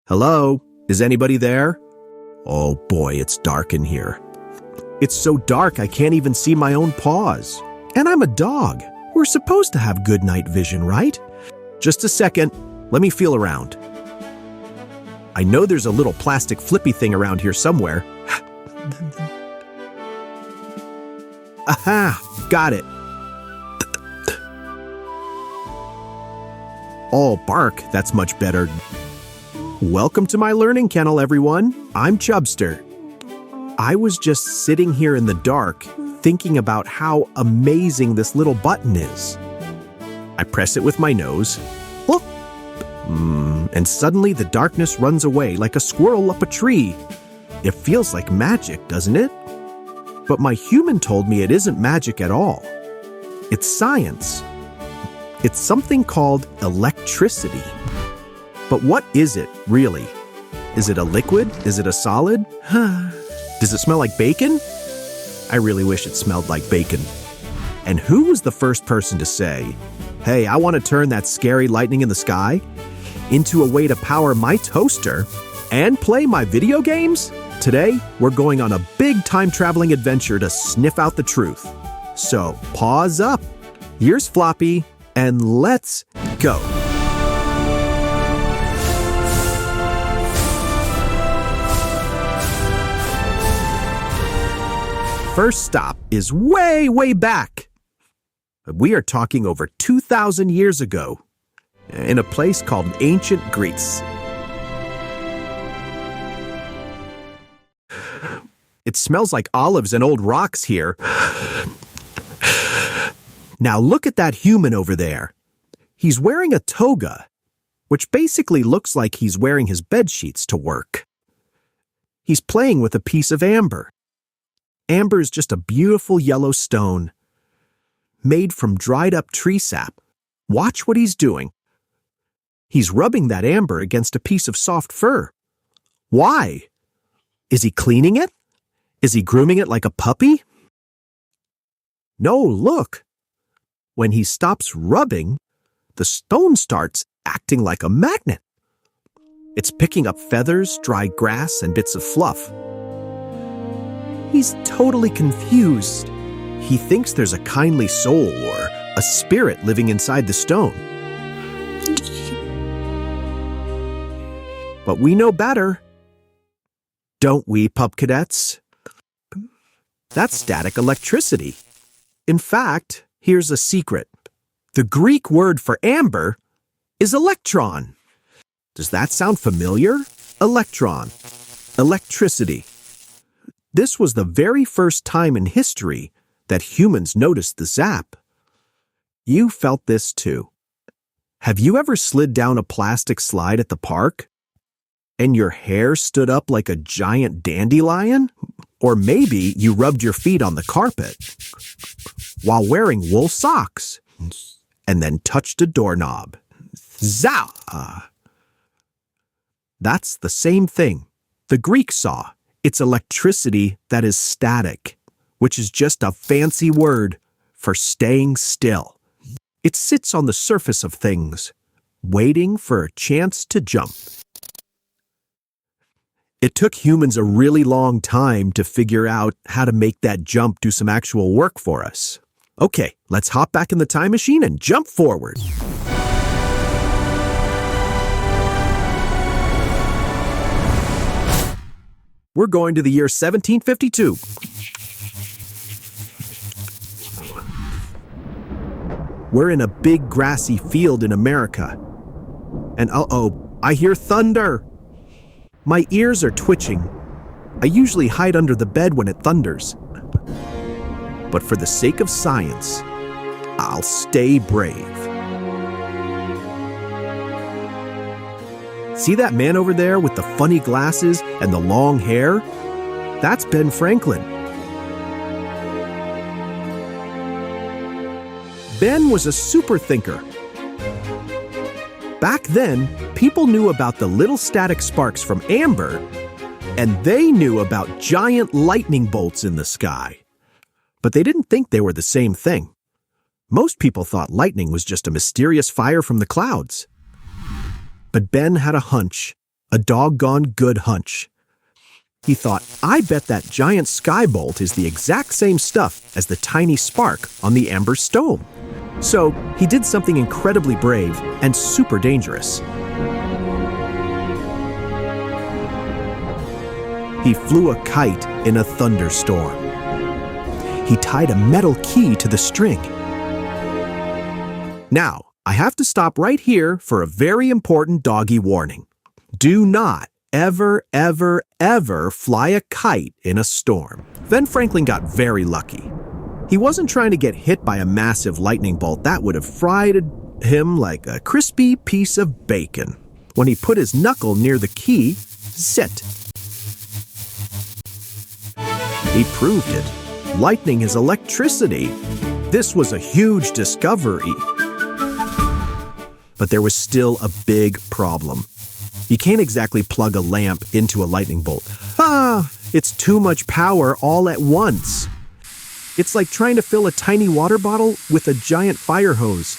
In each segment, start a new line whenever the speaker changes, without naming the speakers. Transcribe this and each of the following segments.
Hello? Is anybody there? Oh boy, it's dark in here. It's so dark I can't even see my own paws. And I'm a dog. We're supposed to have good night vision, right? Just a second. Let me feel around. I know there's a little plastic flippy thing around here somewhere. Aha! Got it. Oh, bark. That's much better. Welcome to my learning kennel, everyone. I'm Chubster. I was just sitting here in the dark, thinking about how amazing this little button is. I press it with my nose. Look! And suddenly the darkness runs away like a squirrel up a tree. It feels like magic, doesn't it? But my human told me it isn't magic at all. It's science. It's something called electricity. But what is it, really? Is it a liquid? Is it a solid? Does it smell like bacon? I really wish it smelled like bacon. And who was the first person to say, "Hey, I want to turn that scary lightning in the sky into a way to power my toaster and play my video games?" Today, we're going on a big time-traveling adventure to sniff out the truth. So, pause up, ears floppy, and let's go. First stop is way, way back. We are talking over 2,000 years ago, in a place called ancient Greece. It smells like olives and old rocks here. Now look at that human over there. He's wearing a toga, which basically looks like he's wearing his bedsheets to work. He's playing with a piece of amber. Amber is just a beautiful yellow stone, made from dried up tree sap. Watch what he's doing. He's rubbing that amber against a piece of soft fur. Why? Is he cleaning it? Is he grooming it like a puppy? No, look. When he stops rubbing, the stone starts acting like a magnet. It's picking up feathers, dry grass, and bits of fluff. He's totally confused. He thinks there's a kindly soul or a spirit living inside the stone. But we know better. Don't we, Pup Cadets? That's static electricity. In fact, here's a secret. The Greek word for amber is electron. Does that sound familiar? Electron. Electricity. This was the very first time in history that humans noticed the zap. You felt this too. Have you ever slid down a plastic slide at the park? And your hair stood up like a giant dandelion? Or maybe you rubbed your feet on the carpet while wearing wool socks and then touched a doorknob. Zow! That's the same thing the Greeks saw. It's electricity that is static, which is just a fancy word for staying still. It sits on the surface of things, waiting for a chance to jump. It took humans a really long time to figure out how to make that jump do some actual work for us. Okay, let's hop back in the time machine and jump forward. We're going to the year 1752. We're in a big grassy field in America. And uh-oh, I hear thunder. My ears are twitching. I usually hide under the bed when it thunders. But for the sake of science, I'll stay brave. See that man over there with the funny glasses and the long hair? That's Ben Franklin. Ben was a super thinker. Back then, people knew about the little static sparks from amber, and they knew about giant lightning bolts in the sky. But they didn't think they were the same thing. Most people thought lightning was just a mysterious fire from the clouds. But Ben had a hunch A doggone good hunch. He thought, I bet that giant skybolt is the exact same stuff as the tiny spark on the amber stone. So he did something incredibly brave and super dangerous. He flew a kite in a thunderstorm. He tied a metal key to the string. Now, I have to stop right here for a very important doggy warning. Do not ever, ever, ever fly a kite in a storm. Ben Franklin got very lucky. He wasn't trying to get hit by a massive lightning bolt that would have fried him like a crispy piece of bacon. When he put his knuckle near the key, zit. He proved it. Lightning is electricity. This was a huge discovery. But there was still a big problem. You can't exactly plug a lamp into a lightning bolt. It's too much power all at once. It's like trying to fill a tiny water bottle with a giant fire hose.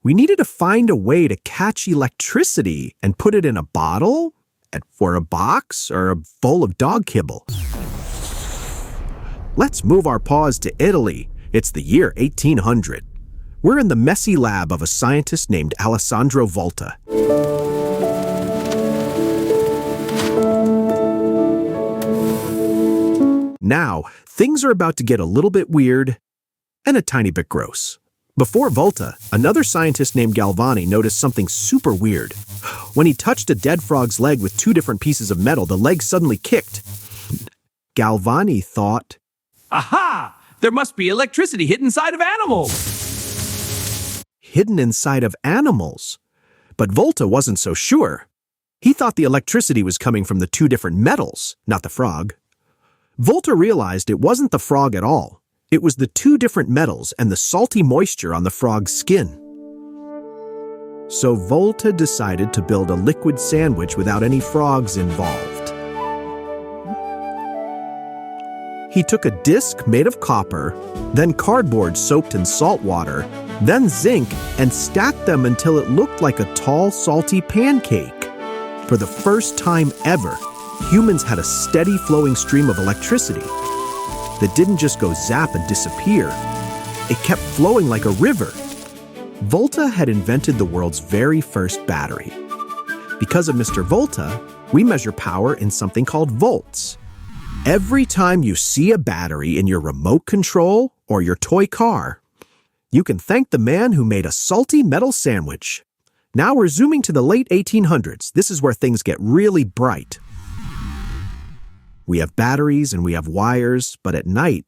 We needed to find a way to catch electricity and put it in a bottle, or a box, or a bowl of dog kibble. Let's move our paws to Italy. It's the year 1800. We're in the messy lab of a scientist named Alessandro Volta. Now, things are about to get a little bit weird and a tiny bit gross. Before Volta, another scientist named Galvani noticed something super weird. When he touched a dead frog's leg with two different pieces of metal, the leg suddenly kicked. Galvani thought,
Aha! There must be electricity hidden inside of animals.
Hidden inside of animals. But Volta wasn't so sure. He thought the electricity was coming from the two different metals, not the frog. Volta realized it wasn't the frog at all. It was the two different metals and the salty moisture on the frog's skin. So Volta decided to build a liquid sandwich without any frogs involved. He took a disc made of copper, then cardboard soaked in salt water, then zinc, and stacked them until it looked like a tall, salty pancake. For the first time ever, humans had a steady flowing stream of electricity that didn't just go zap and disappear. It kept flowing like a river. Volta had invented the world's very first battery. Because of Mr. Volta, we measure power in something called volts. Every time you see a battery in your remote control or your toy car, you can thank the man who made a salty metal sandwich. Now we're zooming to the late 1800s. This is where things get really bright. We have batteries and we have wires, but at night,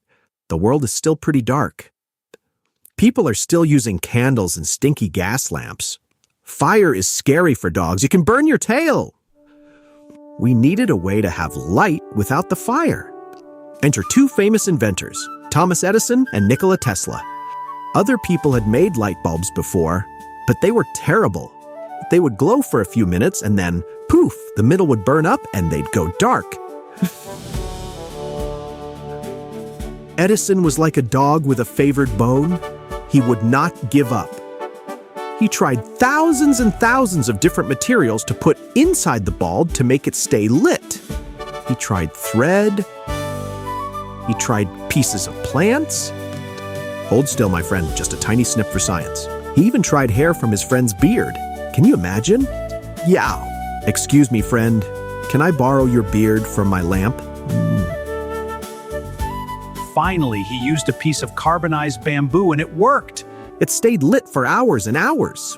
the world is still pretty dark. People are still using candles and stinky gas lamps. Fire is scary for dogs. You can burn your tail. We needed a way to have light without the fire. Enter two famous inventors, Thomas Edison and Nikola Tesla. Other people had made light bulbs before, but they were terrible. They would glow for a few minutes and then, poof, the middle would burn up and they'd go dark. Edison was like a dog with a favored bone. He would not give up. He tried thousands and thousands of different materials to put inside the bulb to make it stay lit. He tried thread. He tried pieces of plants. Hold still, my friend, just a tiny snip for science. He even tried hair from his friend's beard. Can you imagine? Yow. Excuse me, friend. Can I borrow your beard from my lamp?
Finally, he used a piece of carbonized bamboo and it worked.
It stayed lit for hours and hours.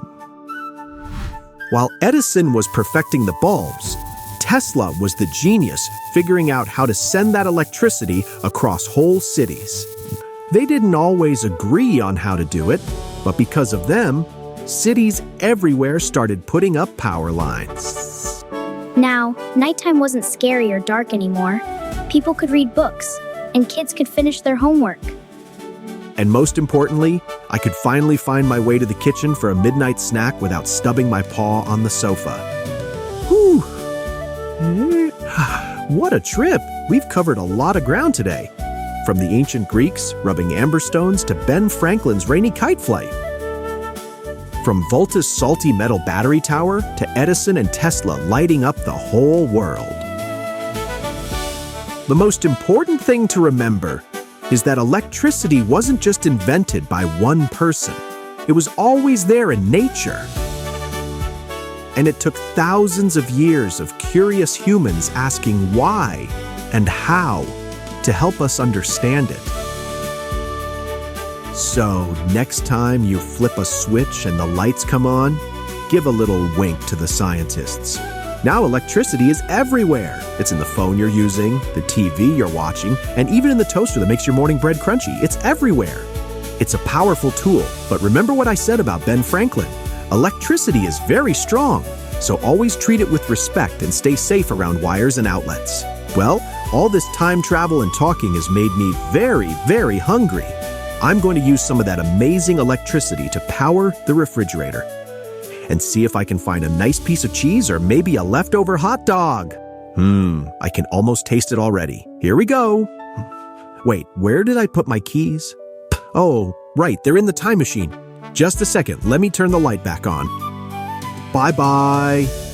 While Edison was perfecting the bulbs, Tesla was the genius figuring out how to send that electricity across whole cities. They didn't always agree on how to do it, but because of them, cities everywhere started putting up power lines.
Now, nighttime wasn't scary or dark anymore. People could read books, and kids could finish their homework.
And most importantly, I could finally find my way to the kitchen for a midnight snack without stubbing my paw on the sofa. Whew! What a trip! We've covered a lot of ground today. From the ancient Greeks rubbing amber stones to Ben Franklin's rainy kite flight. From Volta's salty metal battery tower to Edison and Tesla lighting up the whole world. The most important thing to remember is that electricity wasn't just invented by one person. It was always there in nature. And it took thousands of years of curious humans asking why and how to help us understand it. So, next time you flip a switch and the lights come on, give a little wink to the scientists. Now electricity is everywhere. It's in the phone you're using, the TV you're watching, and even in the toaster that makes your morning bread crunchy. It's everywhere. It's a powerful tool, but remember what I said about Ben Franklin. Electricity is very strong, so always treat it with respect and stay safe around wires and outlets. Well, all this time travel and talking has made me very, very hungry. I'm going to use some of that amazing electricity to power the refrigerator and see if I can find a nice piece of cheese or maybe a leftover hot dog. I can almost taste it already. Here we go. Wait, where did I put my keys? Oh, right, they're in the time machine. Just a second, let me turn the light back on. Bye-bye.